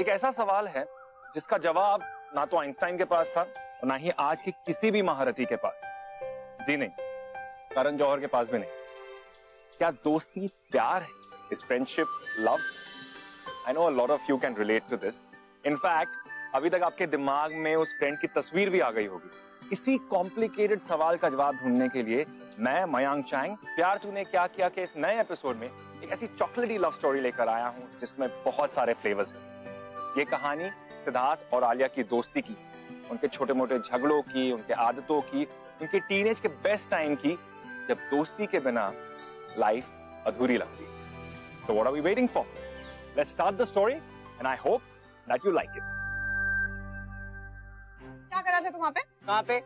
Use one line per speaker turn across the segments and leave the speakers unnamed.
एक ऐसा सवाल है जिसका जवाब ना तो आइंस्टाइन के पास था और ना ही आज की किसी भी महारथी के पास। जी नहीं, करण जौहर के पास भी नहीं। क्या दोस्ती प्यार है? Is friendship love? I know a lot of you can relate to this. In fact अभी तक आपके दिमाग में उस फ्रेंड की तस्वीर भी आ गई होगी। इसी कॉम्प्लिकेटेड सवाल का जवाब ढूंढने के लिए मैं मयांक चैंग प्यार तूने क्या किया के इस नए एपिसोड में एक ऐसी चॉकलेटी लव स्टोरी लेकर आया हूं जिसमें बहुत सारे फ्लेवर्स हैं। ये कहानी सिद्धार्थ और आलिया की दोस्ती की, उनके छोटे मोटे झगड़ों की, उनके आदतों की, उनके टीनेज के बेस्ट टाइम की, जब दोस्ती के बिना लाइफ अधूरी लगती है। So what are we waiting for? Let's start the story and I hope that you like it.
क्या कर रहा था तू वहाँ पे?
कहाँ पे?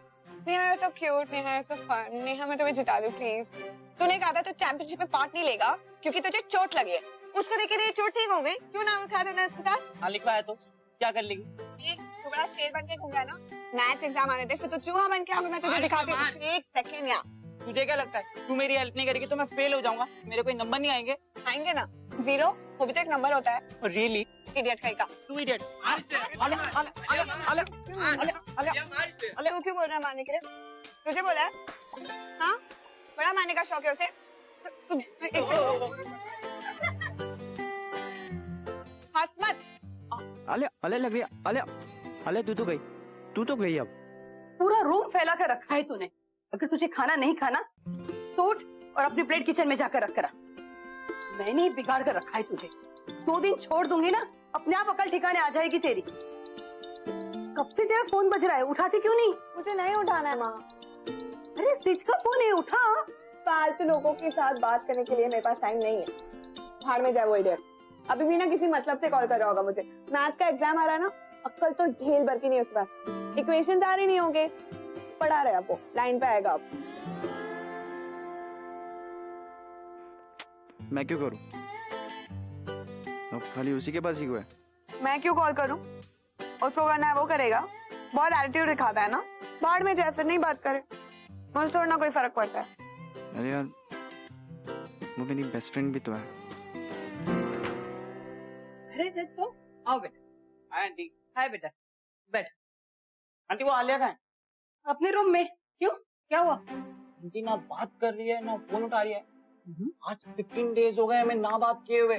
Neha you're so cute, Neha you're so fun. Neha मैं तुम्हें जिता दूं प्लीज। तूने कहा था तू चैंपियनशिप में पार्ट नहीं लेगा क्योंकि तुझे चोट लगी है। उसको देख के तेरी चोट ठीक हो गई? क्यों नाम लिखा देना इसके साथ?
हाँ लिखवा है तो क्या कर लेगी?
तू बड़ा शेर बन के घूम रहा है ना? मैथ्स एग्जाम आने थे फिर तो चूहा बन के आऊंगी मैं तुझे दिखाती हूँ। एक सेकंड यार।
तुझे क्या लगता है तू मेरी हेल्प नहीं करेगी तो मैं फेल हो जाऊंगा? मेरे कोई नंबर नहीं आएंगे?
आएंगे ना, 0 वो भी तो एक नंबर होता है।
रियली?
इडियट कहीं का।
तू इडियट।
तू क्यों बोल रहा है मारने के लिए? तुझे बोला है? हाँ, बड़ा मारने का शौक है उसे। हंस मत।
अले लग गया। अले तू तो गई अब।
पूरा रूम फैला कर रखा है तूने। अगर तुझे खाना नहीं खाना तो उठ और अपनी प्लेट किचन में जाकर रख कर आ। मैंने ही बिगाड़ कर रखा है तुझे। 2 दिन छोड़ दूंगी ना, अपने आप अकल ठिकाने आ जाएगी तेरी। कब से तेरा फोन बज रहा है, उठाती क्यों नहीं?
मुझे नहीं उठाना है माँ।
अरे सिद्ध का फोन है, उठा।
फालतू लोगों के साथ बात करने के लिए मेरे पास टाइम नहीं है। भाड़ में जाए वो इडियट। अभी भी ना किसी मतलब से कॉल कर रहा होगा मुझे। मैथ का एग्जाम आ रहा है ना, अक्ल तो ढेल भर की नहीं उसके पास। इक्वेशन आ रही नहीं होंगे, पढ़ा रहे आपको, लाइन पे आएगा अब।
मैं क्यों करूं? अब खाली उसी के पास ही को है।
मैं क्यों कॉल करूं? उसको करना है वो करेगा। बहुत एटीट्यूड दिखाता है ना। भाड़ में जाए फिर नहीं बात करे। मुझे थोड़ा ना कोई फर्क पड़ता है।
अरे यार वो मेरी बेस्ट फ्रेंड भी तो है।
अरे सिद्ध तो आओ बेटा।
Hi aunty.
हाय बेटा, बैठ।
आंटी वो आलिया कहाँ है?
अपने रूम में। क्यों, क्या हुआ?
आंटी ना बात कर रही है ना फोन उठा रही है। आज 15 डेज हो गए हमें ना बात किए हुए।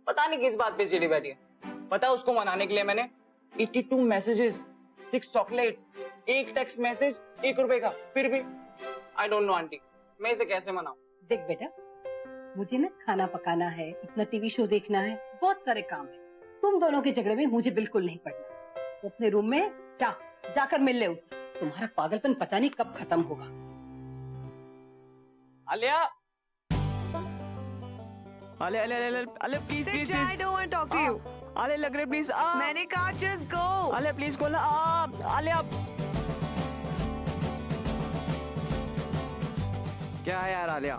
पता नहीं किस बात पे चिड़ी बैठी है। पता है उसको मनाने के लिए मैंने 82 मैसेजेस, 6 चॉकलेट्स, 1 टेक्स्ट मैसेज, 1 रुपए का, फिर भी आई डोंट नो आंटी मैं इसे कैसे मनाऊं। देख
बेटा, मुझे ना खाना पकाना है, अपना टीवी शो देखना है, बहुत सारे काम है। तुम दोनों के झगड़े में मुझे बिल्कुल नहीं पड़ना। तो अपने रूम में जाकर मिल ले उसे। तुम्हारा पागलपन पता नहीं कब खत्म होगा।
आलिया
अले please
I don't want to talk to you.
अले लग रहे प्लीज।
मैंने कहा just go.
अले प्लीज खोलना। अले अब क्या है यार आलिया,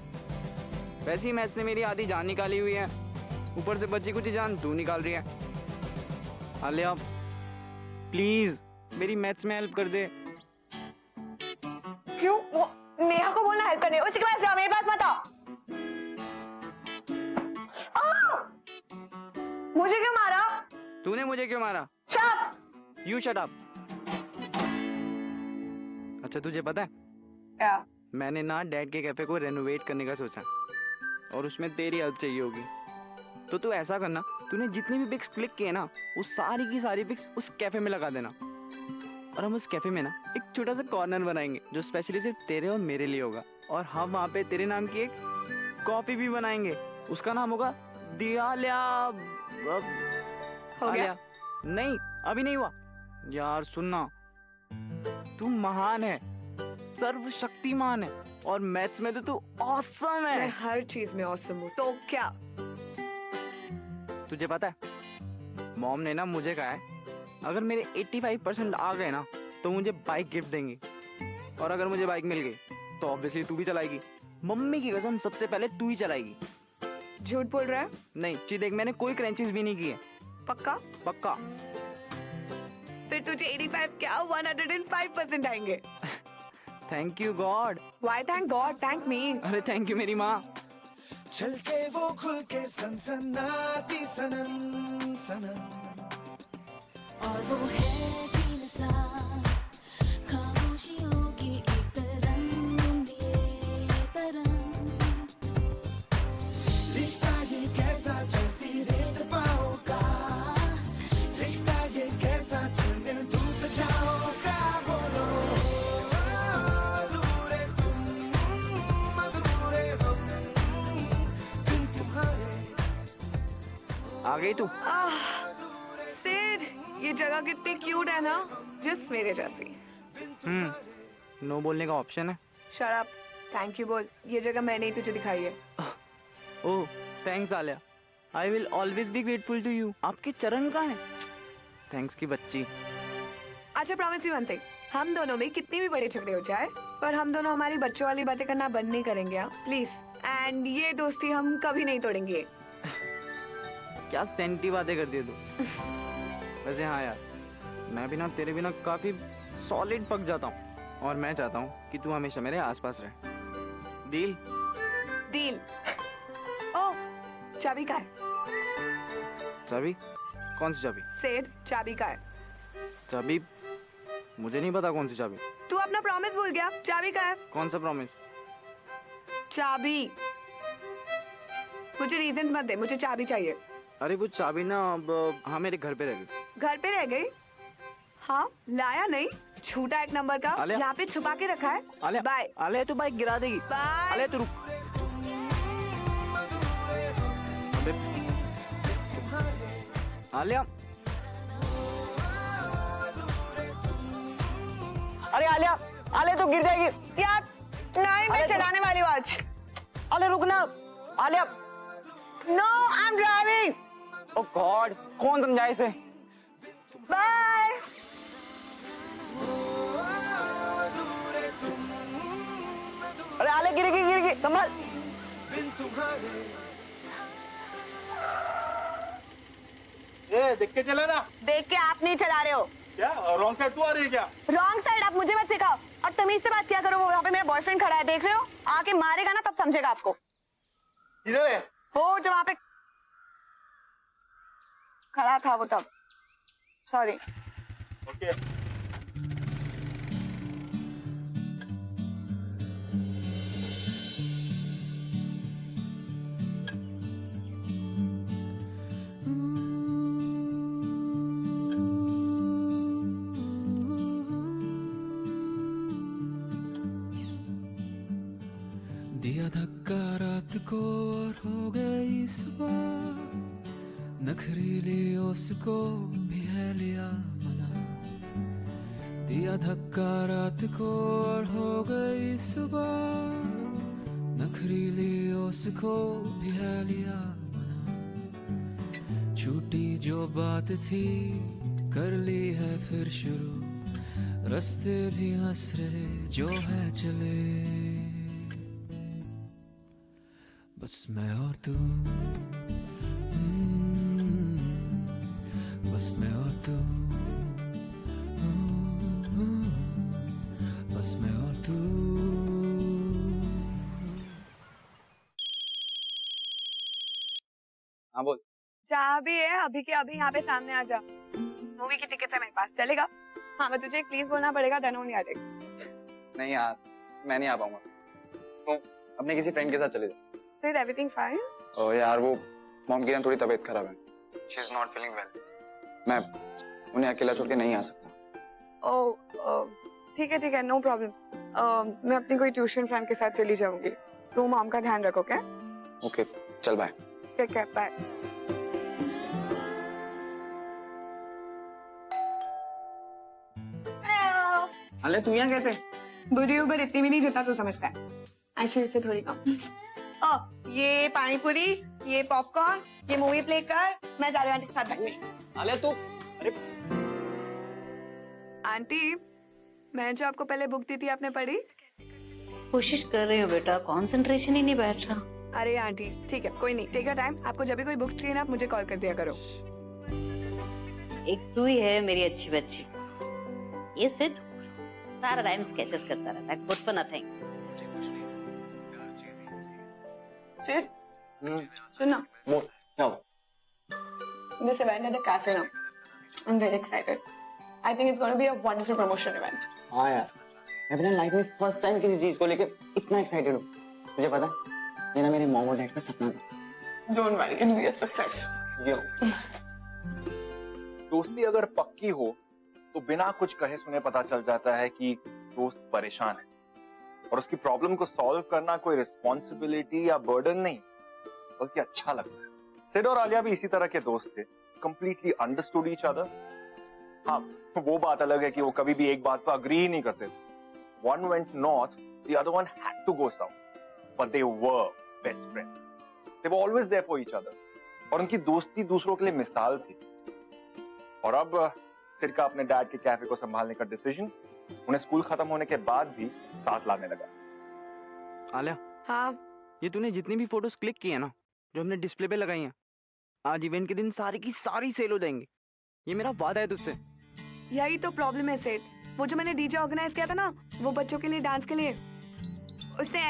वैसे ही मैथ्स ने मेरी आधी जान निकाली हुई है, ऊपर से बच्ची कुछ जान तू निकाल रही है। आलिया प्लीज मेरी मैथ्स में हेल्प कर दे।
क्यों? वो नेहा को बोलना हेल्प करने, उसके पास जाओ, मेरे पास मत आओ। मुझे क्यों मारा?
तूने मुझे क्यों मारा?
शट!
You shut up. अच्छा तुझे पता है
क्या?
मैंने ना डैड के कैफे को रेनोवेट करने का सोचा और उसमें तेरी हेल्प चाहिए होगी। तो तू ऐसा करना, तूने जितनी भी पिक्स क्लिक किए ना वो सारी की सारी पिक्स उस कैफे में लगा देना और हम उस कैफे में ना एक छोटा सा कॉर्नर बनाएंगे जो स्पेशली सिर्फ तेरे और मेरे लिए होगा। और हम वहाँ पे तेरे नाम की एक कॉफी भी बनाएंगे, उसका नाम होगा दियालिया।
हो गया?
नहीं अभी नहीं हुआ यार, सुनना, तू महान है, सर्वशक्तिमान है और मैथ्स में तो तू ऑसम है।
मैं हर चीज में ऑसम हूँ, तो क्या?
तुझे पता है मॉम ने ना मुझे कहा है अगर मेरे 85% आ गए ना तो मुझे बाइक गिफ्ट देंगी, और अगर मुझे बाइक मिल गई तो ऑब्वियसली तू भी चलाएगी। मम्मी की कसम सबसे पहले तू ही चलाएगी।
झूठ बोल रहा है?
नहीं ची देख, मैंने कोई क्रंचेस भी नहीं किए।
पक्का?
पक्का।
फिर तुझे 85 क्या 105% आएंगे।
Thank you God.
Why thank God? Thank me.
अरे थैंक यू मेरी माँ।
चल के वो खुल के सनसनाती सनन सनन और वो है झील सा खामोशियों की एक तरंग ये तरंग रिश्ता ये कैसा चलती रेत पाओ का रिश्ता ये कैसा चलने डूब जाओ का बोलो अधूरे तुम अधूरे हम बिन तुम्हारे
आ गई तू?
सिड, ये जगह कितनी क्यूट है ना, जस्ट मेरे जैसी।
नो बोलने का ऑप्शन है?
शट अप, थैंक यू बोल। ये जगह मैंने ही तुझे दिखाई है।
Oh thanks Alia, I will always be grateful to you. आपके चरण कहाँ है? थैंक्स की बच्ची।
अच्छा प्रॉमिस मी वन थिंग, हम दोनों में कितने भी बड़े झगड़े हो जाए पर हम दोनों हमारी बच्चों वाली बातें करना बंद नहीं करेंगे, प्लीज। एंड ये दोस्ती हम कभी नहीं तोड़ेंगे।
क्या सेंटी बातें करती है तू। वैसे हाँ यार, मैं भी ना तेरे बिना काफी सॉलिड पक जाता हूँ और मैं चाहता हूँ कि तू हमेशा मेरे आसपास रहे। डील?
डील। ओह, चाबी का है?
चाबी? कौन सी चाबी?
सेड, चाबी का है?
चाबी? मुझे नहीं पता कौन सी चाबी।
तू अपना प्रॉमिस भूल गया, चाबी का है?
कौन सा प्रॉमिस?
चाबी। मुझे रीजन मत दे, मुझे चाबी चाहिए।
अरे वो चाबी ना अब हाँ मेरे घर पे रह गई।
घर पे रह गई? हाँ, लाया नहीं? झूठा एक नंबर का
आलिया।
यहाँ पे छुपा के रखा है।
आलिया,
बाय।
आलिया तू बाइक गिरा देगी।
बाय।
आलिया तू रुक। अबे आलिया, अरे आलिया, आलिया तू गिर जाएगी
यार नहीं, मैं चलाने वाली हूँ आज।
आलिया रुकना। Alia,
no I am driving.
Oh God, कौन समझाए इसे?
बाय।
अरे आलिया गिरेगी गिरेगी, संभाल।
ये देख के चला ना।
देख के आप नहीं चला रहे हो।
क्या रॉन्ग साइड तू आ रही है क्या?
रॉन्ग साइड आप मुझे मत सिखाओ और तमीज से बात किया करो। वो यहाँ पे मेरा बॉयफ्रेंड खड़ा है, देख रहे हो? आके मारेगा ना तब समझेगा आपको।
इधर है।
वो जो वहाँ पे खड़ा था वो तब। सॉरी।
ओके।
दिया धक्का रात को और हो गई सुबह नखरीली उसको भी है लिया मना दिया धक्का रात को और हो गई सुबह नखरीली उसको भी है लिया मना छूटी जो बात थी कर ली है फिर शुरू रास्ते भी हंस रहे जो है चले बस मैं और तू बस मैं और तू बस मैं और तू
हाँ बोल।
जहाँ भी है अभी के अभी यहाँ पे सामने आ जा। मूवी की टिकट है मेरे पास, चलेगा? हाँ, मैं तुझे प्लीज बोलना पड़ेगा, देन ओनली आ जाएगी।
नहीं यार, मैं नहीं आ पाऊंगा। तो अपने किसी फ्रेंड के साथ चले जाओ।
Is everything fine?
ओ यार वो मॉम की ना थोड़ी तबीयत खराब है। She is not feeling well. मैं उन्हें अकेला छोड़ के नहीं आ सकता।
ओह, ठीक है, नो प्रॉब्लम। मैं अपनी कोई ट्यूशन फ्रेंड के साथ चली जाऊंगी। तो मॉम का ध्यान रखो, क्या?
ओके, चल बाय।
Take care, bye.
अरे तू यहाँ कैसे?
बुरी उबर इतनी भी नहीं जितना तू समझता है। एक्चुअली इससे थोड़ी कम। ये पानी पूरी, ये पॉपकॉर्न, ये मूवी प्ले कर, मैं जा रही हूँ आंटी के साथ बैठने।
अरे तू, अरे
आंटी, मैंने जो आपको पहले बुक दी थी आपने पढ़ी?
कोशिश कर रही हो बेटा, कंसंट्रेशन ही नहीं बैठ रहा।
अरे आंटी ठीक है, कोई नहीं, टेक योर टाइम। आपको जब भी कोई बुक चाहिए ना आप मुझे कॉल कर दिया करो।
एक तू ही है मेरी अच्छी बच्ची। ये सिर्फ सारा टाइम स्केचेस करता रहता है, गुड फॉर नथिंग।
सुन ना,
क्या?
this event at the cafe now. I'm very excited. I think it's going to be a wonderful promotion event.
हाँ यार, मैं अपने लाइफ में फर्स्ट टाइम किसी चीज को लेके इतना एक्साइटेड हूँ। मुझे पता है, ये ना मेरे मॉम और डैड का सपना था।
Don't worry, it'll be a success.
यो दोस्ती अगर पक्की हो तो बिना कुछ कहे सुने पता चल जाता है कि दोस्त परेशान है और उसकी प्रॉब्लम को सॉल्व करना कोई रिस्पॉन्सिबिलिटी या बर्डन नहीं बल्कि अच्छा लगता है। सिड और आलिया भी इसी तरह के दोस्त थे, कंप्लीटली अंडरस्टूड ईच अदर। हाँ, वो बात अलग है कि वो कभी भी एक बात पर अग्री ही नहीं करते थे। One went north, the other one had to go south, but they were best friends. They were always there for each other और उनकी दोस्ती दूसरों के लिए मिसाल थी। और अब सिड का अपने डैड के कैफे को संभालने का डिसीजन उन्हें स्कूल खत्म होने के बाद भी साथ लाने लगा।
आलिया,
हाँ,
ये तूने जितनी भी फोटोज क्लिक की है ना, जो हमने डिस्प्ले पे लगाई हैं, आज इवेंट के दिन सारी की सारी सेल हो जाएंगी। ये मेरा वादा है तुझसे।
यही तो प्रॉब्लम है सेठ। वो जो मैंने डीजे ऑर्गेनाइज किया था ना, वो बच्चों के लिए डांस के लिए, उसने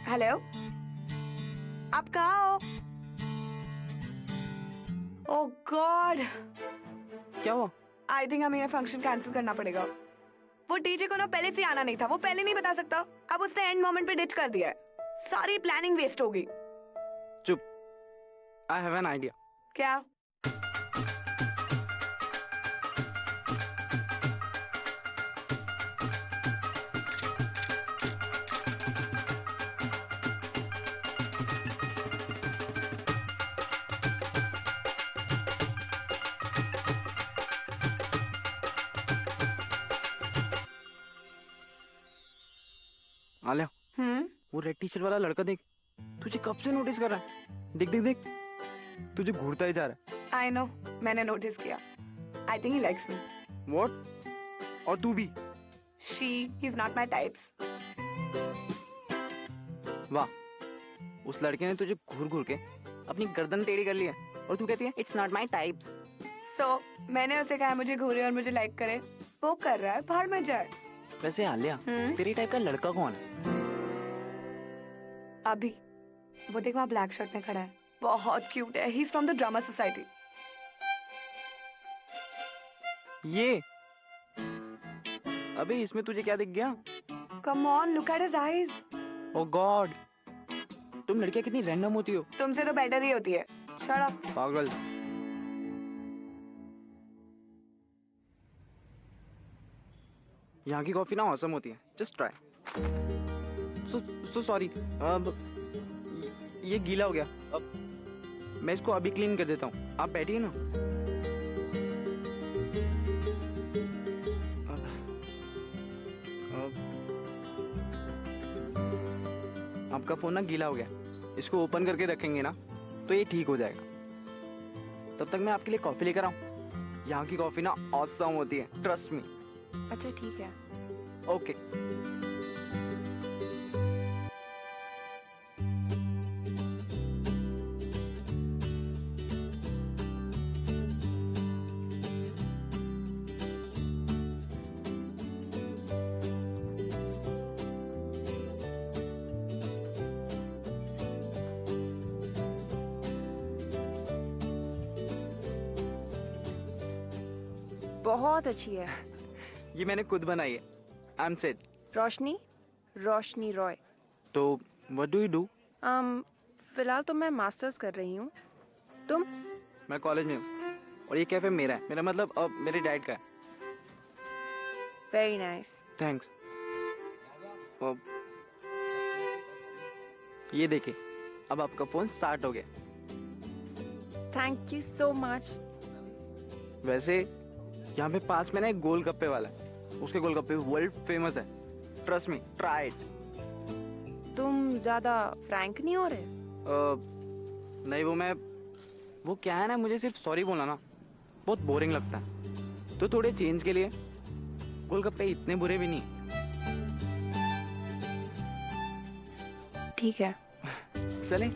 हेलो, आप कहाँ हो? ओह गॉड,
क्या हुआ?
आई थिंक हमें ये फंक्शन कैंसिल करना पड़ेगा। वो डीजे को ना पहले से आना नहीं था, वो पहले नहीं बता सकता। अब उसने एंड मोमेंट पे डिच कर दिया है, सारी प्लानिंग वेस्ट होगी।
चुप, आई हैव एन आइडिया।
क्या?
आलिया, वो रेड टी शर्ट वाला लड़का देख, तुझे कब से नोटिस कर रहा है। देख देख देख, तुझे घूरता ही जा रहा है।
आई नो, मैंने नोटिस किया। I think he likes me.
What? और तू भी?
She is not my types.
वाह, उस लड़के ने तुझे घूर घूर के अपनी गर्दन टेढ़ी कर लिया और तू कहती है इट्स नॉट माय टाइप्स।
सो मैंने उसे कहा मुझे घूरे और मुझे लाइक करे, वो कर रहा है, बाहर में जाए।
वैसे आलिया, तेरी टाइप का लड़का कौन है?
अभी वो देख वहाँ ब्लैक शर्ट में खड़ा है, बहुत क्यूट है। He is from the drama society.
ये अबे इसमें तुझे क्या दिख गया?
Come on, look at his eyes.
Oh God, तुम लड़कियां कितनी रैंडम होती हो।
तुमसे तो बेटर ही होती है। Shut up.
पागल। यहाँ की कॉफी ना औसम होती है, जस्ट ट्राई। सो सॉरी, अब ये गीला हो गया। अब मैं इसको अभी क्लीन कर देता हूँ, आप बैठिए ना। आपका फोन ना गीला हो गया, इसको ओपन करके रखेंगे ना तो ये ठीक हो जाएगा। तब तक मैं आपके लिए कॉफी लेकर आऊँ। यहाँ की कॉफी ना ऑसम होती है, ट्रस्ट मी।
अच्छा ठीक है।
ओके।
बहुत अच्छी है।
ये मैंने खुद बनाई है। आई एम सेड
रोशनी, रोशनी रॉय।
तो व्हाट डू यू डू?
फिलहाल तो मैं मास्टर्स कर रही हूँ। तुम?
मैं कॉलेज में हूँ और ये कैफे मेरा है, मेरा मतलब अब मेरे डैड का है।
Very nice.
थैंक्स। ये देखिए, अब आपका फोन स्टार्ट हो गया।
Thank you so much.
वैसे यहाँ पे पास में ना एक गोलगप्पे वाला है, उसके गोलगप्पे वर्ल्ड फेमस है। Trust me, try it.
तुम ज्यादा फ्रैंक नहीं हो रहे?
नहीं, वो क्या है ना, मुझे सिर्फ सॉरी बोलना ना बहुत बोरिंग लगता है, तो थोड़े चेंज के लिए गोलगप्पे इतने बुरे भी नहीं।
ठीक है,
चले।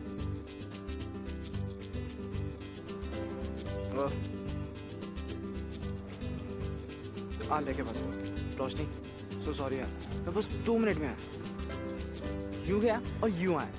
आ लेके बस रोशनी, सो सॉरी यार, मैं बस 2 मिनट में आया। यूं गया और यूं आया।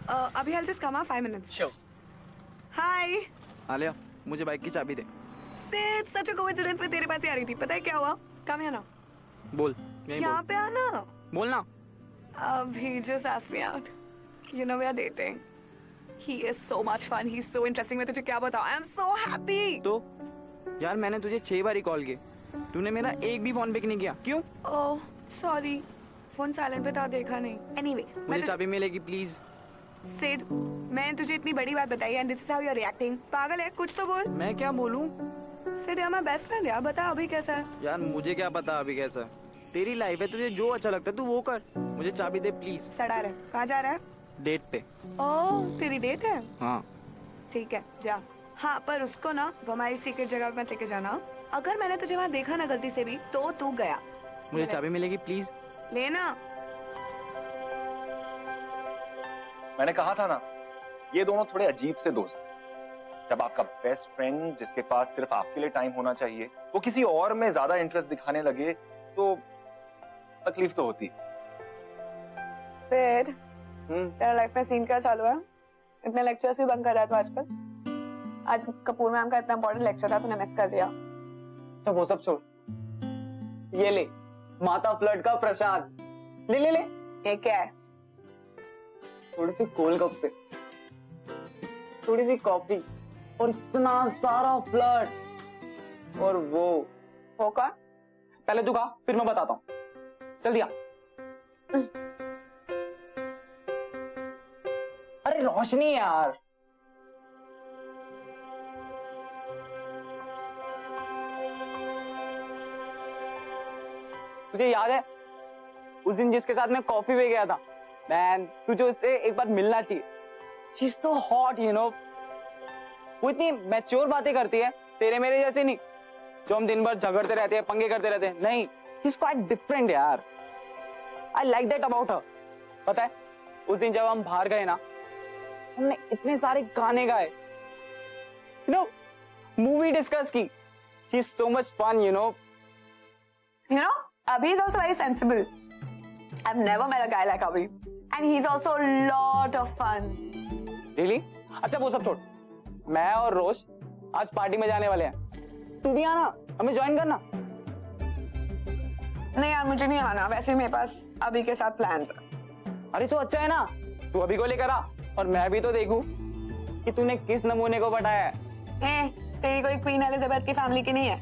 अभी I'll just come up 5 minutes.
Sure.
Hi.
Alia मुझे बाइक की चाबी दे।
Sid, such a coincidence मैं तेरे पास ही आ रही थी। पता है क्या हुआ? Come here now.
बोल यहीं
यहाँ
बोल
पे आना।
बोल ना।
He just asked me out. You know we are dating. He is so much fun. He's so interesting. मैं तुझे क्या बताऊँ? I'm so happy.
तो यार मैंने तुझे 6 बार कॉल किए, तूने मेरा एक भी फोन पिक नहीं किया, क्यों?
Oh, sorry. फोन साइलेंट पे था, देखा नहीं. Anyway,
मुझे चाबी मिलेगी प्लीज।
Sid, मैंने तुझे इतनी बड़ी बात बताई and this is how you're reacting. पागल है, कुछ तो बोल.
मैं क्या बोलूं?
Sid, you're my best friend यार, बता अभी कैसा है?
यार मुझे क्या पता अभी कैसा है? तेरी लाइफ है, तुझे जो अच्छा लगता है तू वो कर, मुझे चाबी दे प्लीज।
सड़ा रहे, कहाँ जा रहा है?
डेट पे।
ओह, तेरी डेट है?
हाँ
ठीक है, जा. हाँ, पर उसको ना वो हमारी सीक्रेट जगह पे मत लेके जाना. अगर मैंने तुझे वहाँ देखा ना गलती से भी, तो तू गया.
मुझे चाबी मिलेगी प्लीज।
लेना.
मैंने कहा था ना, ये दोनों थोड़े अजीब से दोस्त हैं। जब आपका बेस्ट फ्रेंड जिसके पास सिर्फ आपके लिए टाइम होना चाहिए वो किसी और में ज्यादा इंटरेस्ट दिखाने लगे तो तकलीफ तो होती।
फिर तेरा लाइफ में सीन क्या चालू है? इतने लेक्चर्स भी बंक कर रहा है तू आजकल? आज कपूर मैम का इतना इंपॉर्टेंट लेक्चर था, तूने मिस कर दिया.
तो वो सब छोड़, ये ले माता फ्लड का प्रसाद, ले ले ले.
ये क्या है?
थोड़ी सी गोलगप्पे, थोड़ी सी कॉफी और इतना सारा फ्लड. और वो
कौन?
पहले तू खा, फिर मैं बताता हूँ. जल्दी आ. अरे रोशनी यार. तुझे याद है उस दिन जिसके साथ मैं कॉफी पे गया था? मैन, तुझे उससे एक बार मिलना चाहिए. She is so hot, you know. वो इतनी मैच्योर बातें करती है, तेरे मेरे जैसे नहीं जो हम दिन भर झगड़ते रहते हैं, पंगे करते रहते हैं. नहीं, शी इज क्वाइट डिफरेंट यार. I like that about her. पता है उस दिन जब हम बाहर गए ना, हमने इतने सारे गाने गाए, यू नो, मूवी डिस्कस की. She is so much fun, you know.
You know, Abhi is also very sensible. I've never met a guy like Abhi. And he's also a lot of fun.
Really? अच्छा वो सब छोड़, मैं और रोश आज party में जाने वाले हैं. तू भी आना, हमें ज्वाइन करना.
नहीं यार, मुझे नहीं आना. वैसे मेरे पास अभी के साथ प्लान्स है.
अरे तो अच्छा है ना, तू अभी को लेकर आ और मैं भी तो देखूं कि तूने किस नमूने को बताया है.
तेरी कोई क्वीन एलिजाबेथ की फैमिली की नहीं है.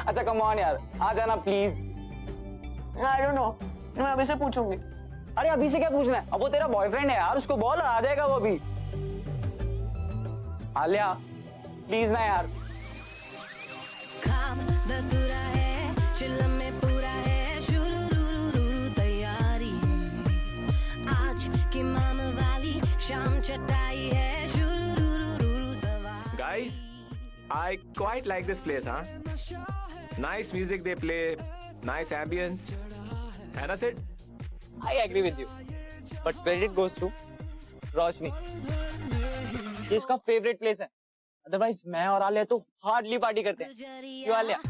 अच्छा कम ऑन यार, आ जाना प्लीज.
आई डोंट नो, मैं अभी से पूछूंगी.
अरे अभी से क्या पूछना है? अब वो तेरा बॉयफ्रेंड है यार, उसको बोल, आ जाएगा वो भी. आलिया प्लीज ना यार.
काम पूरा है, चिल्लम में पूरा है, शुरू तैयारी. आज की माम वाली शाम चटाई है, शुरू सवारी.
Guys, I quite like this place, huh? Nice music they play, nice ambience. And that's it.
I agree with you, but credit goes to रोशनी. ये इसका फेवरेट प्लेस है. अदरवाइज मैं और आलिया तो हार्डली पार्टी करते हैं. क्यों Alia?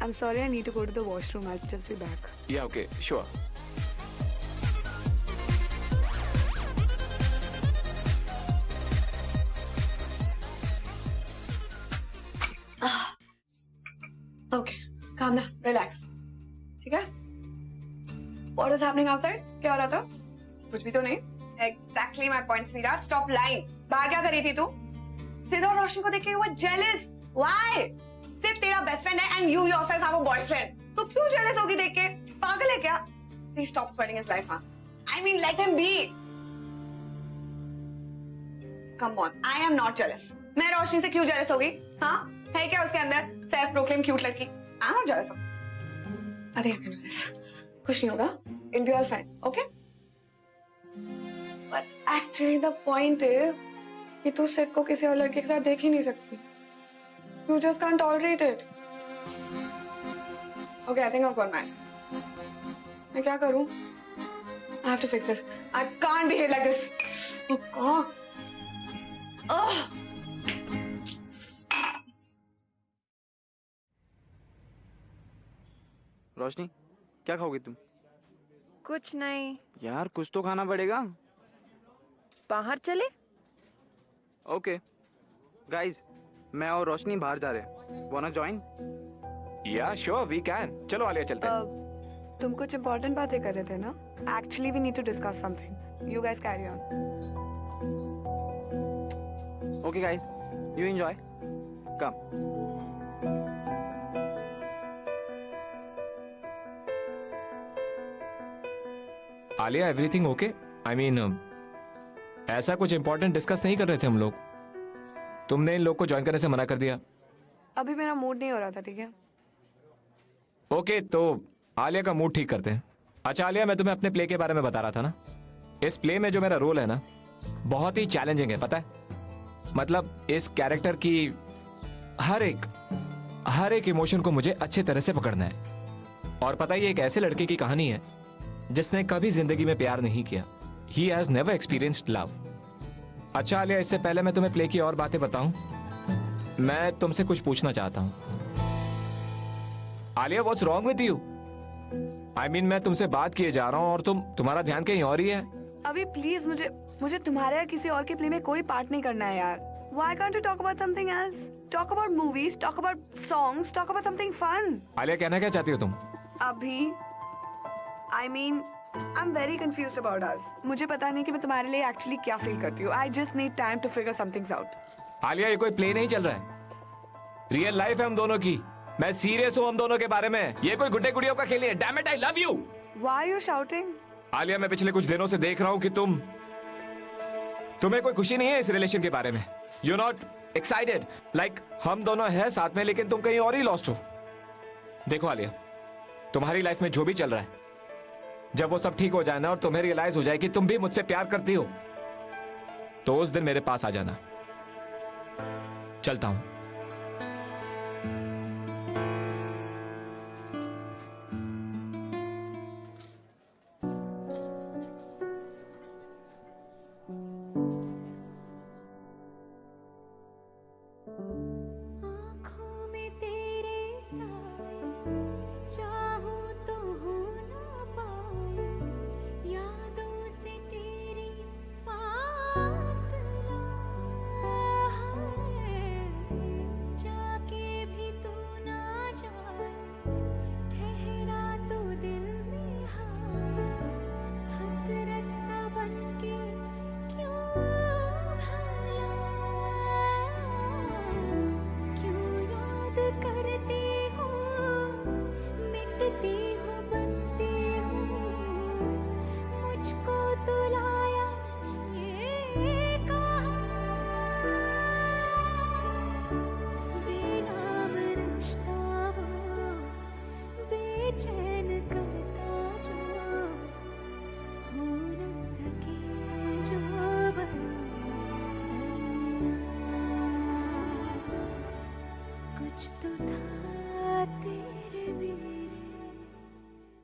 I'm sorry, I need to go to the washroom. I'll just be back.
Yeah, okay, sure.
Okay, calm down, relax. ठीक है? What is happening outside? क्या हो रहा था? कुछ भी तो नहीं. Exactly my point, sweetheart. Stop lying. बाहर क्या कर रही थी तू? सिद्ध और रोशनी को देख के you were jealous. Why? सिर्फ तेरा बेस्ट फ्रेंड है and you yourself have a boyfriend. तो क्यों jealous होगी देख के? पागल है क्या? Please stop spoiling his life, huh? I mean, let him be. Come on, I am not jealous. मैं रोशनी से क्यों जेलस हो गई? हाँ, है क्या उसके अंदर सेल्फ प्रोक्लेम क्यूट लड़की? I am not jealous of. I think I can do this. कुछ नहीं होगा, it be all fine, okay? But actually the point is कि तू सिड को किसी और लड़के के साथ देख ही नहीं सकती। You just can't tolerate it. Okay, I think I've gone mad. मैं क्या करूं? I have to fix this. I can't behave like this. Oh God. Ugh.
रोशनी, क्या खाओगी तुम?
कुछ नहीं।
यार कुछ तो खाना पड़ेगा।
बाहर चले?
ओके गाइस, मैं और रोशनी बाहर जा रहे हैं। वांना join?
Yeah, sure, we can. चलो आलिया चलते हैं।
तुम कुछ इम्पोर्टेंट बातें कर रहे थे ना? Actually, we need to discuss something. You guys carry on.
Okay guys, you enjoy. Come.
Alia, everything okay? I mean ऐसा कुछ इंपॉर्टेंट डिस्कस नहीं कर रहे थे हम लोग। तुमने इन लोग को ज्वाइन करने से मना कर दिया।
अभी मेरा मूड नहीं हो रहा था, ठीक है?
ओके, तो आलिया का मूड ठीक करते हैं। अच्छा आलिया, मैं तुम्हें अपने प्ले के बारे में बता रहा था ना। इस प्ले में जो मेरा रोल है ना, बहुत ही चैलेंजिंग है, पता है? मतलब इस कैरेक्टर की हर एक इमोशन को मुझे अच्छे तरह से पकड़ना है। और पता है, ये एक ऐसे लड़के की कहानी है जिसने कभी जिंदगी में प्यार नहीं किया। He has never experienced love. अच्छा आलिया, इससे पहले मैं तुम्हें प्ले की और बातें बताऊं, मैं तुमसे कुछ पूछना चाहता हूं। Alia, what's wrong with you? I mean, मैं तुमसे बात किए जा रहा हूं और तुम्हारा ध्यान कहीं और ही है।
अभी प्लीज मुझे तुम्हारे या किसी और के प्ले में कोई पार्ट नहीं करना है यार। Why can't you talk about something else? Talk about movies, talk about songs, talk about something fun.
Alia, कहना क्या चाहती हो तुम?
अभी I mean, I'm very confused about us. मुझे पता नहीं कि मैं तुम्हारे लिए एक्चुअली क्या फील करती हूँ। I just need time to figure some things out.
Alia, ये कोई प्ले नहीं चल रहा है, रियल लाइफ है हम दोनों की। मैं सीरियस हूँ हम दोनों के बारे में। ये कोई गुड्डे गुड़ियों का खेल नहीं है। Damn it, I love you.
Why are you shouting?
Alia, मैं पिछले कुछ दिनों से देख रहा हूँ कि तुम्हें कोई खुशी नहीं है इस रिलेशन के बारे में। You're not excited. Like हम दोनों हैं साथ में, लेकिन तुम कहीं और ही लॉस्ट हो। देखो आलिया, तुम्हारी लाइफ में जो भी चल रहा है, जब वो सब ठीक हो जाए ना और तुम्हें रियलाइज हो जाए कि तुम भी मुझसे प्यार करती हो, तो उस दिन मेरे पास आ जाना। चलता हूं।
आँखों में तेरे साए, चाहूं तो हो ना पाए, यादों से तेरी फासला है, जाके भी तू ना जाए, ठहरा तो दिल में हाय, हसरत सा बनके क्यों भला, क्यों याद करते हो, मिटती हो, बनती हो, मुझको तो लाया ये कहाँ, बेनाम रिश्ता वो बेचैन करता जो, हो न सके जो बना कुछ तो था तेरे मेरे।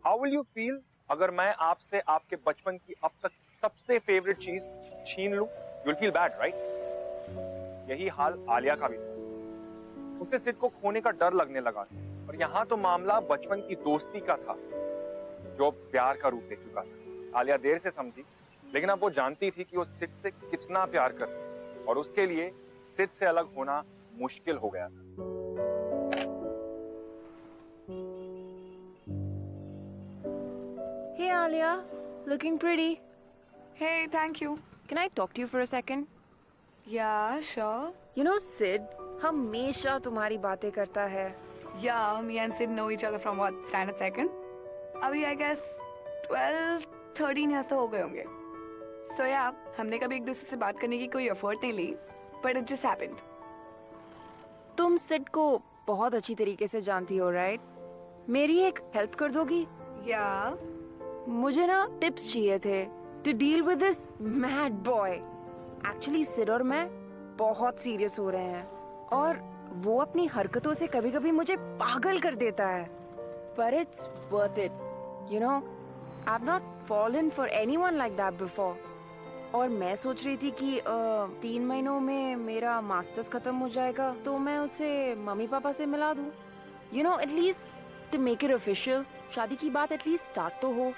How will you feel अगर मैं आपसे आपके बचपन की अब तक सबसे फेवरेट चीज छीन लूं? You'll feel bad, right? यही हाल आलिया का भी था। उसे सिड को खोने का डर लगने लगा था। और यहाँ तो मामला बचपन की दोस्ती का था, जो प्यार का रूप ले चुका था। आलिया देर से समझी, लेकिन अब वो जानती थी कि वो सिड से कितना प्यार करती है, और उसके लिए सिड से अलग होना मुश्किल हो गया था।
Hey Alia, looking pretty.
Hey, thank you.
Can I talk to you for a second?
Yeah, sure.
You know Sid हमेशा तुम्हारी बातें करता है।
Yeah, me and Sid know each other from what, standard second? अभी I guess 12-13 years तो हो गए होंगे। So yeah, हमने कभी एक दूसरे से बात करने की कोई एफर्ट नहीं ली, but it just happened.
तुम सिड को बहुत अच्छी तरीके से जानती हो, राइट? मेरी एक हेल्प कर दोगी?
या
मुझे ना टिप्स चाहिए थे to deal with this mad boy. Actually Sid और मैं बहुत सीरियस हो रहे हैं और वो अपनी हरकतों से कभी-कभी मुझे पागल कर देता है। पर it's worth it, you know. I have not fallen for anyone like that before. और मैं सोच रही थी कि 3 महीनों में मेरा मास्टर्स खत्म हो जाएगा तो मैं उसे मम्मी पापा से मिला दूं, you know, at least to make it official. शादी की बात एटलीस्ट स्टार्ट तो हो।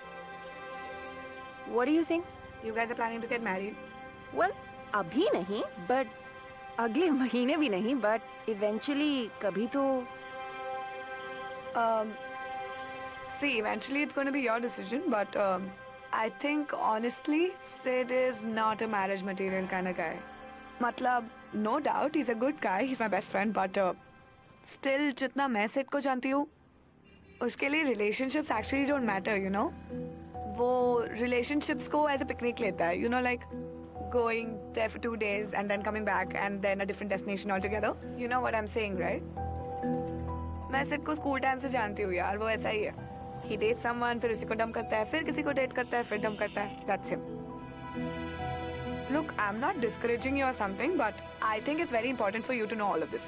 What do you think?
You guys are planning to get married?
Well, अभी नहीं, बट अगले महीने भी नहीं, बट इवेंचुअली कभी तो।
See, eventually it's going to be your decision, but I think honestly, Sid is not a marriage material kind of guy. मतलब, no doubt he's a good guy, he's my best friend, but still, जितना मैं Sid को जानती हूँ, उसके लिए relationships actually don't matter, you know? वो relationships को as a picnic लेता है, you know, like going there for 2 days and then coming back and then a different destination altogether. You know what I'm saying, right? मैं Sid को school time से जानती हूँ यार, वो ऐसा ही है. He dates someone, फिर उसी को डम करता है, फिर किसी को डेट करता है, फिर डम करता है. That's him. Look, I'm not discouraging you or something, but I think it's very important for you to know all of this.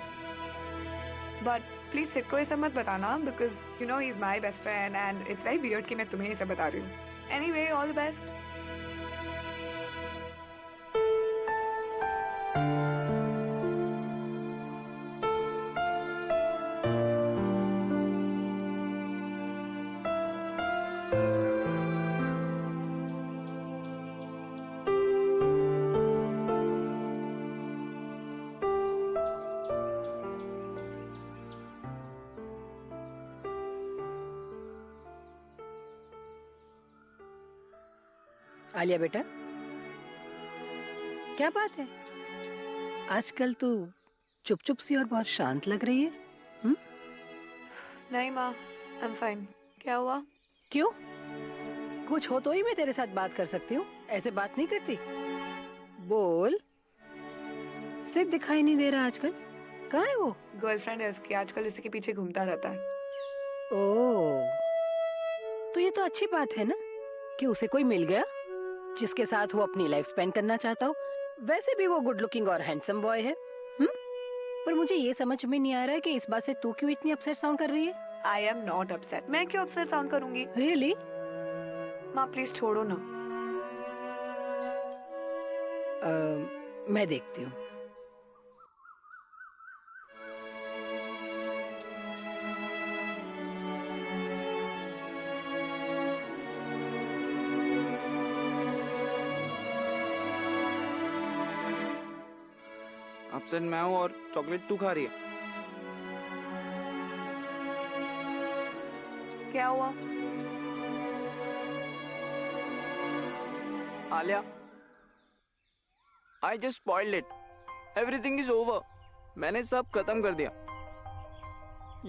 But please Sid को ये सब मत बताना, because you know he's my best friend and it's very weird कि मैं तुम्हें ये सब बता रही हूँ. Anyway, all the best.
Alia बेटा, क्या बात है? आजकल तू चुप चुप सी और बहुत शांत लग रही है।
नहीं माँ, I'm fine. क्या हुआ?
क्यों? कुछ हो तो ही मैं तेरे साथ बात कर सकती हूँ, ऐसे बात नहीं करती। बोल। सिर्फ दिखाई नहीं दे रहा आजकल, कहाँ है वो?
गर्लफ्रेंड है उसकी, आजकल इसी के पीछे घूमता रहता है.
ओह, तो ये तो अच्छी बात है ना कि उसे कोई मिल गया जिसके साथ वो अपनी लाइफ स्पेंड करना चाहता हो। वैसे भी वो गुड लुकिंग और हैंडसम बॉय है। पर मुझे ये समझ में नहीं आ रहा है कि इस बात से तू क्यों इतनी अपसेट साउंड कर रही है?
I am not upset. मैं क्यों upset साउंड करूंगी?
रियली?
माँ प्लीज छोड़ो ना.
मैं देखती हूँ।
अपसेट मैं हूँ और चॉकलेट तू खा रही है।
क्या हुआ?
Alia, I just spoiled it. Everything is over. मैंने सब खत्म कर दिया।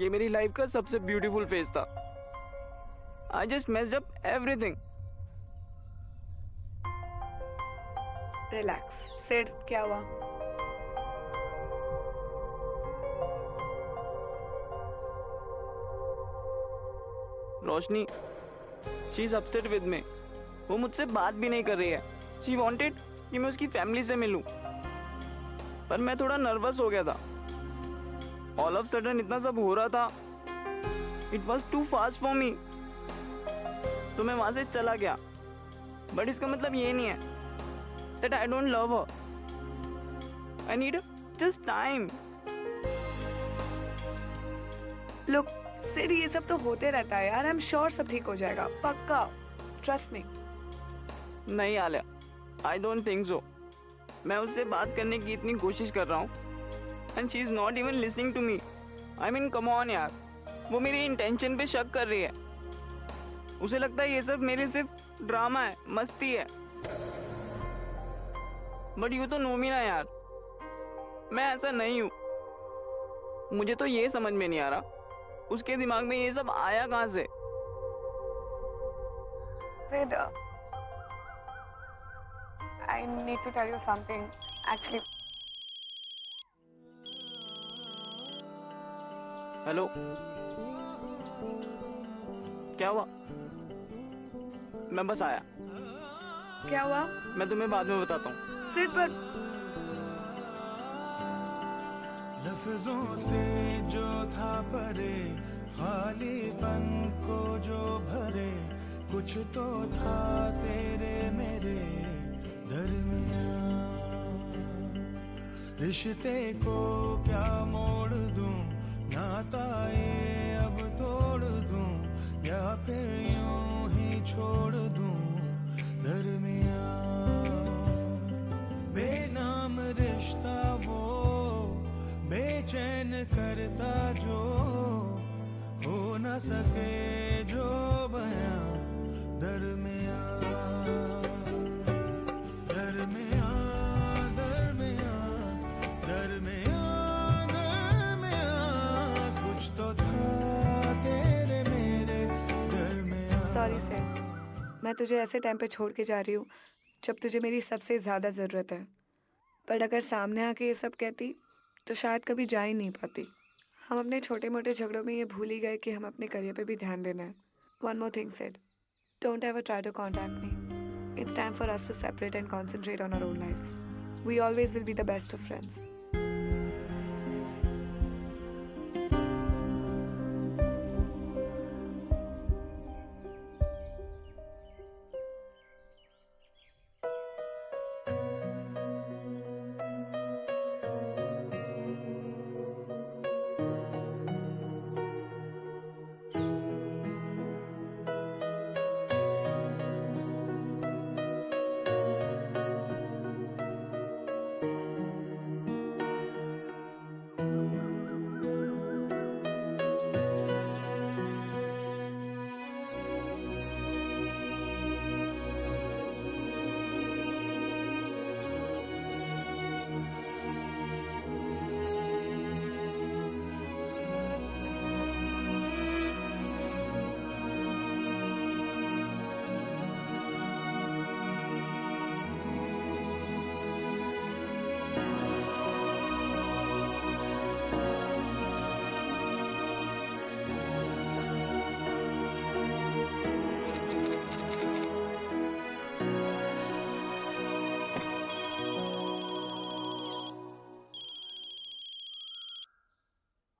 ये मेरी लाइफ का सबसे ब्यूटीफुल फेज था। I just messed up everything.
Relax. Sid, क्या हुआ?
रोशनी, she is upset with me. वो मुझसे बात भी नहीं कर रही है। She wanted कि मैं उसकी फैमिली से मिलूं, पर मैं थोड़ा नर्वस हो गया था। All of sudden इतना सब हो रहा था। It was too fast for me. तो मैं वहां से चला गया। बट इसका मतलब ये नहीं है that I don't love her. I need just time.
Look, Sid, ये सब तो होते रहता है यार. I'm sure सब ठीक हो जाएगा. पक्का. Trust me.
नहीं Alia, I don't think so. मैं उससे बात करने की इतनी कोशिश कर रहा हूँ and she is not even listening to me. I mean, come on यार, वो मेरी इंटेंशन पे शक कर रही है। उसे लगता है ये सब मेरे सिर्फ ड्रामा है, मस्ती है। बट यू तो नो मी ना यार, मैं ऐसा नहीं हूँ। मुझे तो ये समझ में नहीं आ रहा उसके दिमाग में ये सब आया कहाँ से।
Sid, I need to tell you something. Actually,
hello, क्या हुआ? मैं बस आया।
क्या हुआ?
मैं तुम्हें बाद में बताता हूँ।
सिर पर
लफ्जों से जो था परे, खालीपन को जो भरे, कुछ तो था तेरे मेरे दरमियां। रिश्ते को क्या मोड़ दूं, नाता ये अब तोड़ दूं, या फिर यूं ही छोड़ दूं दरमियां। बेनाम रिश्ता वो बेचैन करता जो, हो न सके जो बयां दरमियां, दरमियां, दरमियां, दरमियां, दरमियां, कुछ तो था तेरे मेरे दरमियां।
सॉरी सर, मैं तुझे ऐसे टाइम पे छोड़ के जा रही हूँ जब तुझे मेरी सबसे ज़्यादा ज़रूरत है। पर अगर सामने आके ये सब कहती तो शायद कभी जा ही नहीं पाती। हम अपने छोटे मोटे झगड़ों में ये भूल ही गए कि हम अपने करियर पे भी ध्यान देना है। One more thing said, don't ever try to contact me. It's time for us to separate and concentrate on our own lives. We always will be the best of friends.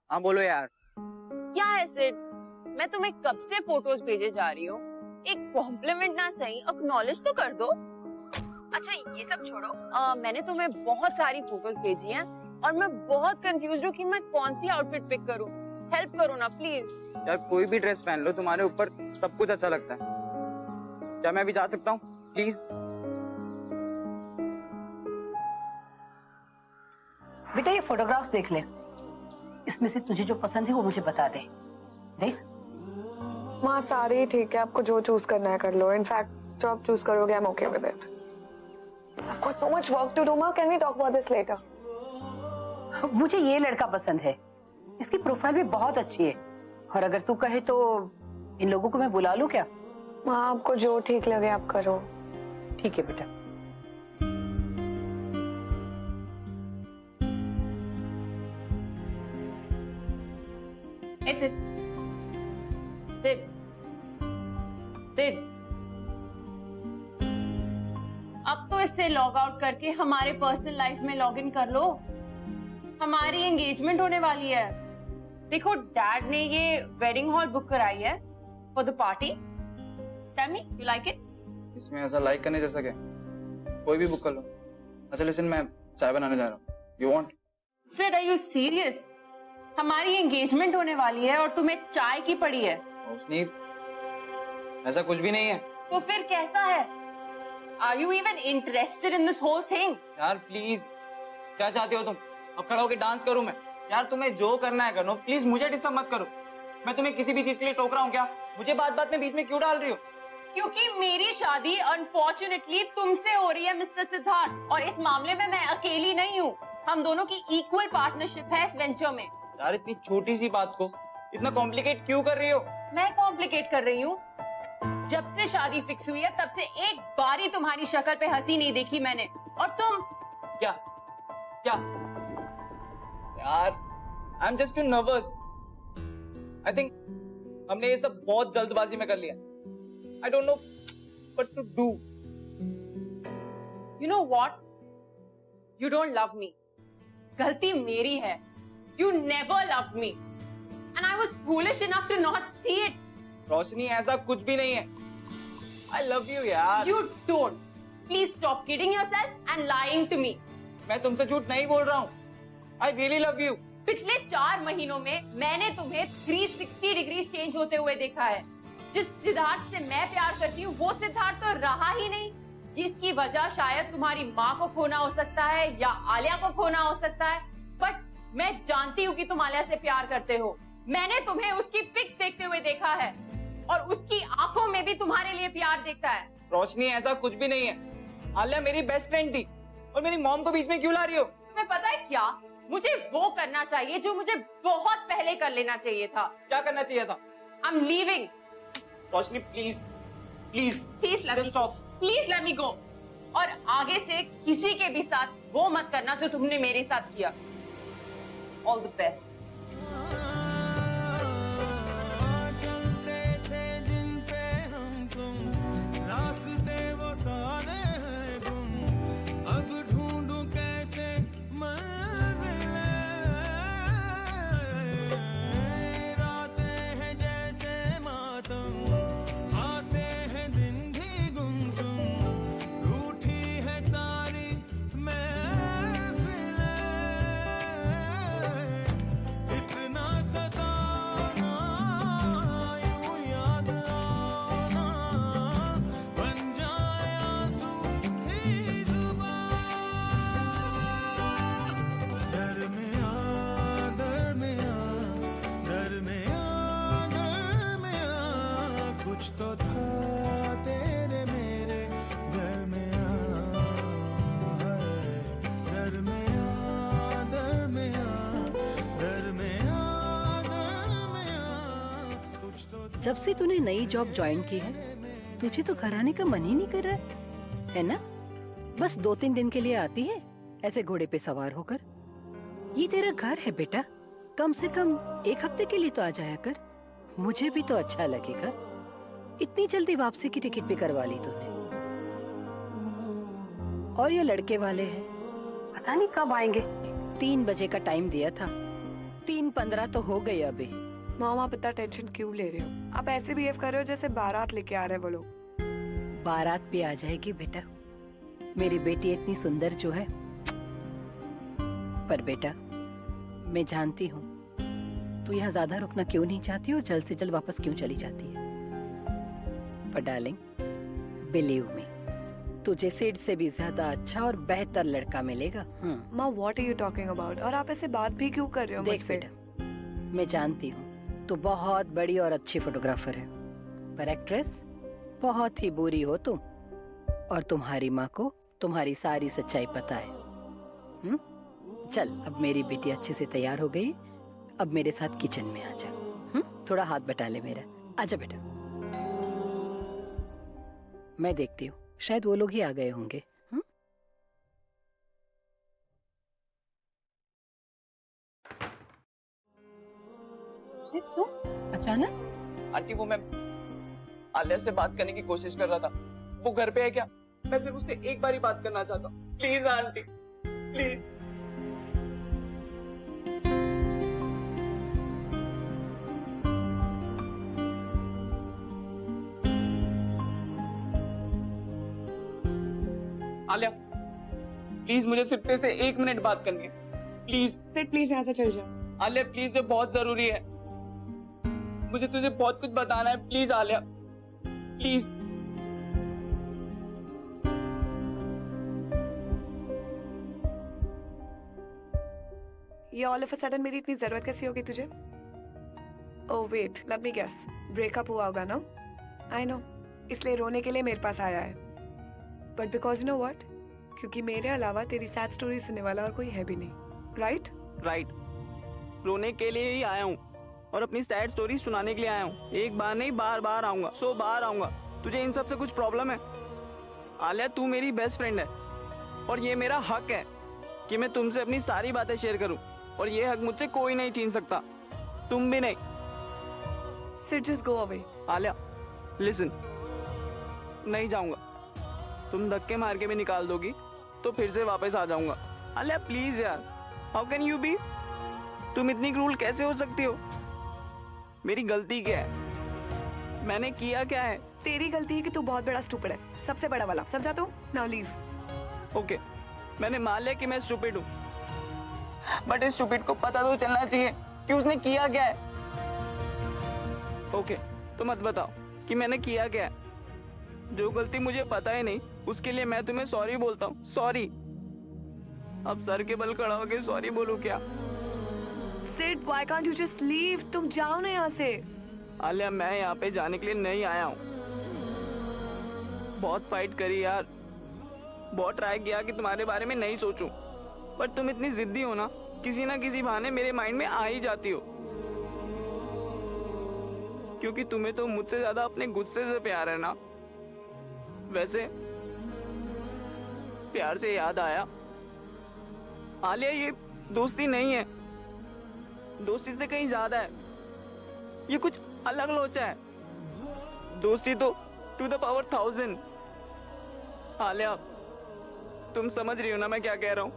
हाँ बोलो यार।
क्या है सिड? मैं तुम्हें कब से फोटोज भेजे जा रही हूँ, एक कॉम्प्लीमेंट ना सही एक्नॉलेज तो कर दो। अच्छा ये सब छोड़ो, मैंने तुम्हें बहुत सारी फोटोज भेजी हैं और मैं बहुत कंफ्यूज हूँ कि मैं कौन सी आउटफिट पिक करूँ। हेल्प करो ना प्लीज।
यार कोई भी ड्रेस पहन लो, तुम्हारे ऊपर सब कुछ अच्छा लगता है। क्या मैं अभी जा सकता हूँ प्लीज?
बेटा ये फोटोग्राफ्स देख ले, इसमें से तुझे जो पसंद है वो मुझे बता दे। देख
माँ सारे ही ठीक है, आपको जो चूज करना है कर लो। इनफैक्ट जो आप चूज करोगे I am okay with it. I've got so much work to do, Ma. Can we talk about this later?
मुझे ये लड़का पसंद है, इसकी प्रोफाइल भी बहुत अच्छी है, और अगर तू कहे तो इन लोगों को मैं बुला लूं क्या?
माँ आपको जो ठीक लगे आप करो।
ठीक है बेटा।
सिड सिड सिड, अब तो इससे लॉग आउट करके हमारे पर्सनल लाइफ में लॉग इन कर लो। हमारी एंगेजमेंट होने वाली है। देखो डैड ने ये वेडिंग हॉल बुक कराई है for the party. Tell me you like it?
इसमें ऐसा लाइक करने जैसा क्या? कोई भी बुक कर लो। अच्छा लिसन, मैं चाय बनाने जा रहा हूँ। You want?
Sid are you serious? हमारी एंगेजमेंट होने वाली है और तुम्हें चाय की पड़ी है?
नहीं, ऐसा कुछ भी नहीं है।
तो फिर कैसा है? Are you even interested in this whole thing?
यार प्लीज, क्या चाहती हो तुम? अब खड़ा होकर डांस करूं मैं? यार तुम्हें जो करना है करो, प्लीज मुझे डिस्टर्ब मत करो। मैं तुम्हें किसी भी चीज के लिए टोक रहा हूँ क्या? मुझे बात बात में बीच में क्यों डाल रही हो?
क्योंकि मेरी शादी अनफॉर्चुनेटली तुमसे हो रही है मिस्टर सिद्धार्थ, और इस मामले में मैं अकेली नहीं हूँ। हम दोनों की इक्वल पार्टनरशिप है इस वेंचर में।
यार इतनी छोटी सी बात को इतना कॉम्प्लिकेट क्यों कर रही हो?
मैं कॉम्प्लिकेट कर रही हूँ? जब से शादी फिक्स हुई है तब से एक बारी तुम्हारी शक्ल पे हंसी नहीं देखी मैंने। और तुम
क्या क्या? यार I am just too nervous. I think हमने ये सब बहुत जल्दबाजी में कर लिया. I don't know what to do.
You know what? You don't love me. गलती मेरी है. You never loved me. And I was foolish enough to not see it.
रोशनी ऐसा कुछ भी नहीं है. I love you यार.
You don't. Please stop kidding yourself and lying to me.
मैं तुमसे झूठ नहीं बोल रहा हूँ. I really love you.
पिछले 4 महीनों में मैंने तुम्हें 360 डिग्री चेंज होते हुए देखा है. जिस सिद्धार्थ से मैं प्यार करती हूँ वो सिद्धार्थ तो रहा ही नहीं, जिसकी वजह शायद तुम्हारी माँ को खोना हो सकता है या आलिया को खोना हो सकता है. बट मैं जानती हूँ कि तुम आलिया से प्यार करते हो. मैंने तुम्हें उसकी पिक्स देखते हुए देखा है और उसकी आंखों में भी तुम्हारे लिए प्यार देखता है.
रोशनी ऐसा कुछ भी नहीं है. आलिया मेरी बेस्ट फ्रेंड थी और मेरी मॉम को बीच में क्यों ला रही हो?
तुम्हें पता है क्या, मुझे वो करना चाहिए जो मुझे बहुत पहले कर लेना चाहिए था.
क्या करना चाहिए था?
I'm leaving.
Roshni please please
Please let me
stop.
Please let me go. और आगे से किसी के भी साथ वो मत करना जो तुमने मेरे साथ किया. All the best.
चलते थे जिन पे हम तुम, रास्ते वो सारे हैं गुम, अब ढूंढूं कैसे मंजिलें, रातें हैं जैसे मातम, आते हैं दिन भी गुमसुम, रूठी है सारी महफिलें, इतना सताना यूं याद आना, बन जाए आंसू ही जुबां, दर में आ, दर में आ, दर में आ, दर में आ, कुछ तो था तेरे मेरे घर में आ, दर में आ, दर में आ, दर में आ, दर में आ, कुछ तो था.
जब से तूने नई जॉब ज्वाइन की है तुझे तो घर आने का मन ही नहीं कर रहा है ना? बस 2-3 दिन के लिए आती है ऐसे घोड़े पे सवार होकर. ये तेरा घर है बेटा, कम से कम 1 हफ्ते के लिए तो आ जाया कर. मुझे भी तो अच्छा लगेगा. इतनी जल्दी वापसी की टिकट भी करवा ली तूने. और ये लड़के वाले हैं, पता नहीं कब आएंगे. 3 बजे का टाइम दिया था, 3:15 तो हो गई अभी.
मॉम आप इतना टेंशन क्यों ले रहे हो? आप ऐसे बिहेव कर रहे हो जैसे बारात लेके आ रहे हैं वो लोग.
बारात भी आ जाएगी बेटा. मेरी बेटी इतनी सुंदर जो है. पर बेटा मैं जानती हूँ तू यहाँ ज्यादा रुकना क्यों नहीं चाहती और जल्द से जल्द वापस क्यों चली जाती है. पर डार्लिंग बिलीव मी, तुझे सिड से भी ज्यादा अच्छा और बेहतर लड़का मिलेगा.
माँ what are you talking about? और आप ऐसे बात भी क्यों कर रहे हो
देख
मुझसे?
बेटा, मैं जानती हूँ तू बहुत बड़ी और अच्छी फोटोग्राफर है, पर एक्ट्रेस बहुत ही बुरी हो तुम. और तुम्हारी माँ को तुम्हारी सारी सच्चाई पता है. चल अब मेरी बेटी अच्छे से तैयार हो गई, अब मेरे साथ किचन में आ जा. थोड़ा हाथ बटा ले मेरा. आजा बेटा. मैं देखती हूँ शायद वो लोग ही आ गए होंगे. अचानक
आंटी वो मैं आलिया से बात करने की कोशिश कर रहा था. वो घर पे है क्या? मैं सिर्फ उससे एक बार ही बात करना चाहता हूँ. Please aunty please. Alia please मुझे सिर्फ तेरे से 1 मिनट बात करनी है. प्लीज
सिड प्लीज यहाँ से चल जाओ.
आलिया प्लीज, ये बहुत जरूरी है. मुझे तुझे बहुत कुछ बताना है. Please Alia please.
ये ऑल ऑफ अ सडन मेरी इतनी जरूरत कैसी होगी तुझे? Oh wait, let me guess. Breakup हुआ होगा ना? आई नो, इसलिए रोने के लिए मेरे पास आया है. But because you know what, क्योंकि मेरे अलावा तेरी सैड स्टोरी सुनने वाला और कोई है भी नहीं. राइट?
राइट. रोने के लिए ही आया हूँ और अपनी सैड स्टोरी सुनाने के लिए आया हूँ. एक बार नहीं, बार बार आऊंगा. बार आऊंगा. तुझे इन सब से कुछ प्रॉब्लम है? आलिया तू मेरी बेस्ट फ्रेंड है और ये मेरा हक है कि मैं तुमसे अपनी सारी बातें शेयर करूं, और ये हक मुझसे कोई नहीं छीन सकता. तुम भी नहीं.
Sid just go away.
Alia listen, नहीं जाऊंगा। तुम धक्के मार के भी निकाल दोगी तो फिर से वापस आ जाऊंगा। आलिया प्लीज यार, हाउ कैन यू बी? तुम इतनी क्रूल कैसे हो सकती हो? मेरी गलती क्या है? मैंने किया क्या है?
तेरी गलती है कि तू बहुत बड़ा स्टूपिड है, सबसे बड़ा वाला, समझा तू? Now leave.
ओके, मैंने मान लिया कि मैं स्टूपिड हूँ, बट इस स्टूपिड को पता तो चलना चाहिए कि उसने किया क्या है। ओके, तो मत बताओ कि मैंने किया क्या है। जो गलती मुझे पता ही नहीं उसके लिए मैं तुम्हें सॉरी बोलता हूँ, सॉरी। अब सर के बल खड़ा होकर सॉरी बोलूँ क्या?
Sid, why can't you just leave? तुम जाओ ना यहाँ से।
आलिया मैं यहाँ पे जाने के लिए नहीं आया हूँ। बहुत फाइट करी यार, बहुत ट्राई किया कि तुम्हारे बारे में नहीं सोचूं, पर तुम इतनी जिद्दी हो ना, किसी ना किसी बहाने मेरे माइंड में आ ही जाती हो। क्योंकि तुम्हें तो मुझसे ज्यादा अपने गुस्से से प्यार है ना। वैसे प्यार से याद आया, आलिया ये दोस्ती नहीं है, दोस्ती से कहीं ज्यादा है। ये कुछ अलग लोचा है। दोस्ती तो टू द पावर 1000। आलिया तुम समझ रही हो ना मैं क्या कह रहा हूँ?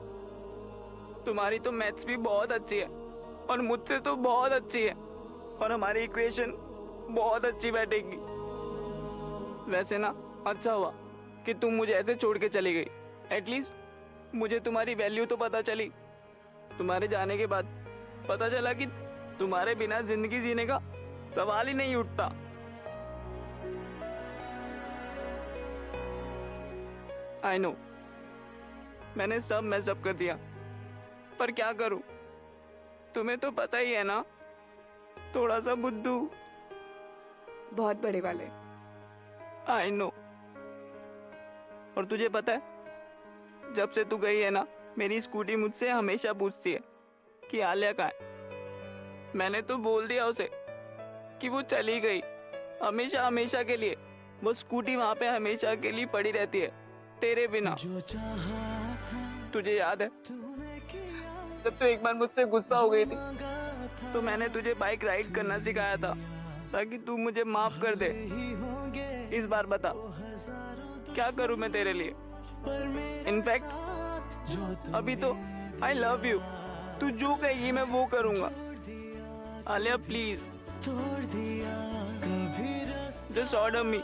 तुम्हारी तो मैथ्स भी बहुत अच्छी है और मुझसे तो बहुत अच्छी है, और हमारी इक्वेशन बहुत अच्छी बैठेगी। वैसे ना अच्छा हुआ कि तुम मुझे ऐसे छोड़ के चली गई। एटलीस्ट मुझे तुम्हारी वैल्यू तो पता चली। तुम्हारे जाने के बाद पता चला कि तुम्हारे बिना जिंदगी जीने का सवाल ही नहीं उठता। आई नो मैंने सब मैस अप कर दिया, पर क्या करूं? तुम्हें तो पता ही है ना, थोड़ा सा बुद्धू।
बहुत बड़े वाले।
I know. और तुझे पता है, जब से तू गई है ना, मेरी स्कूटी मुझसे हमेशा पूछती है कि आलिया कहाँ है। मैंने तो बोल दिया उसे कि वो चली गई, हमेशा हमेशा के लिए। वो स्कूटी वहां पे हमेशा के लिए पड़ी रहती है तेरे बिना। तुझे याद है जब तू एक बार मुझसे गुस्सा हो गई थी, तो मैंने तुझे बाइक राइड करना सिखाया था ताकि तू मुझे माफ कर दे। इस बार बता क्या करूं मैं तेरे लिए? इनफैक्ट अभी तो आई लव यू। तू जो कहेगी मैं वो करूंगा। आलिया प्लीज जस्ट ऑर्डर मी।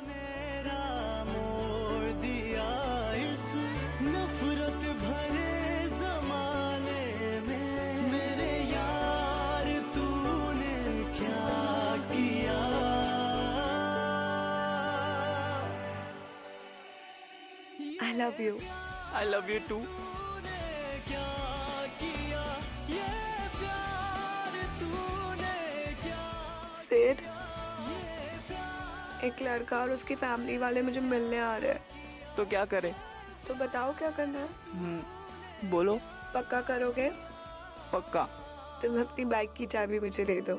नफरत भरे जमाने में मेरे यार तूने क्या किया?
I love you.
I love you too.
Sid, एक लड़का और उसकी फैमिली वाले मुझे मिलने आ रहे हैं,
तो क्या करें?
तो बताओ क्या करना है?
बोलो।
पक्का करोगे?
पक्का।
तुम अपनी बाइक की चाबी मुझे दे दो।